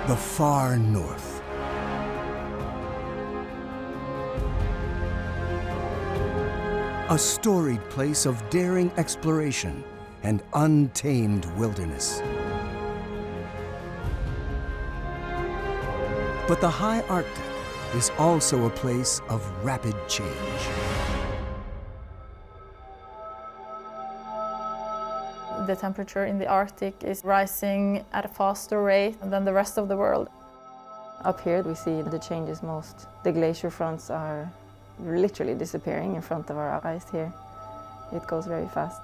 the far north. A storied place of daring exploration and untamed wilderness. But the high Arctic is also a place of rapid change. The temperature in the Arctic is rising at a faster rate than the rest of the world. Up here we see the changes most. The glacier fronts are literally disappearing in front of our eyes here. It goes very fast.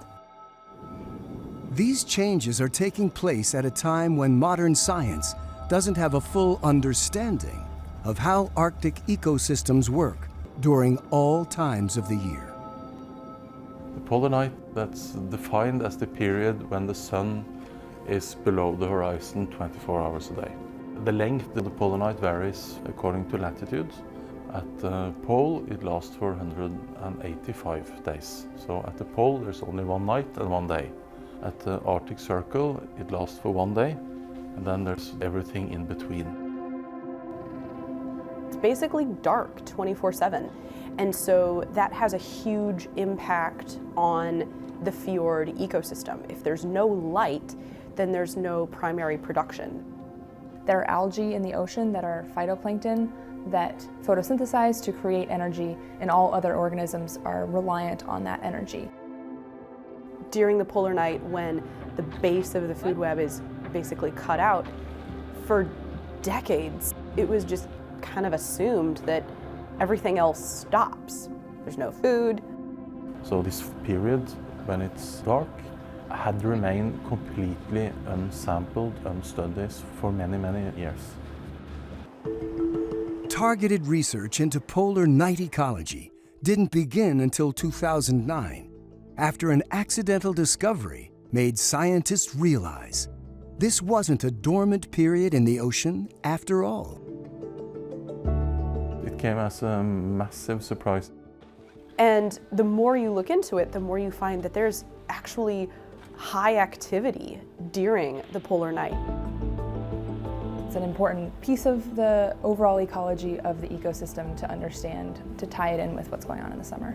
These changes are taking place at a time when modern science doesn't have a full understanding of how Arctic ecosystems work during all times of the year. The polar night, that's defined as the period when the sun is below the horizon 24 hours a day. The length of the polar night varies according to latitudes. At the pole, it lasts for 185 days. So at the pole, there's only one night and one day. At the Arctic Circle, it lasts for one day, and then there's everything in between. It's basically dark 24/7. And so that has a huge impact on the fjord ecosystem. If there's no light, then there's no primary production. There are algae in the ocean that are phytoplankton that photosynthesize to create energy, and all other organisms are reliant on that energy. During the polar night, when the base of the food web is basically cut out, for decades, it was just kind of assumed that everything else stops. There's no food. So this period, when it's dark, had remained completely unsampled, unstudied for many, many years. Targeted research into polar night ecology didn't begin until 2009, after an accidental discovery made scientists realize this wasn't a dormant period in the ocean after all. It came as a massive surprise. And the more you look into it, the more you find that there's actually high activity during the polar night. It's an important piece of the overall ecology of the ecosystem to understand, to tie it in with what's going on in the summer.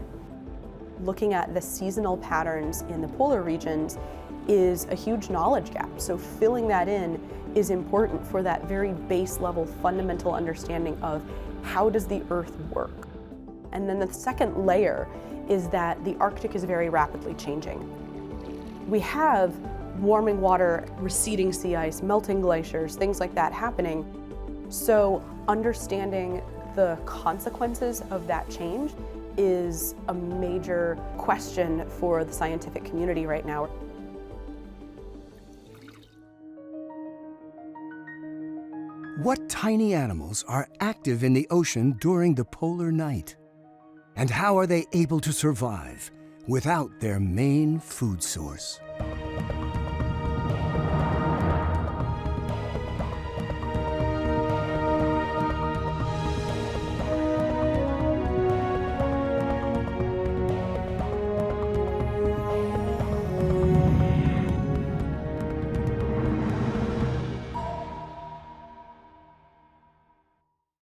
Looking at the seasonal patterns in the polar regions is a huge knowledge gap. So filling that in is important for that very base level fundamental understanding of how does the Earth work. And then the second layer is that the Arctic is very rapidly changing. We have warming water, receding sea ice, melting glaciers, things like that happening. So understanding the consequences of that change is a major question for the scientific community right now. What tiny animals are active in the ocean during the polar night? And how are they able to survive without their main food source?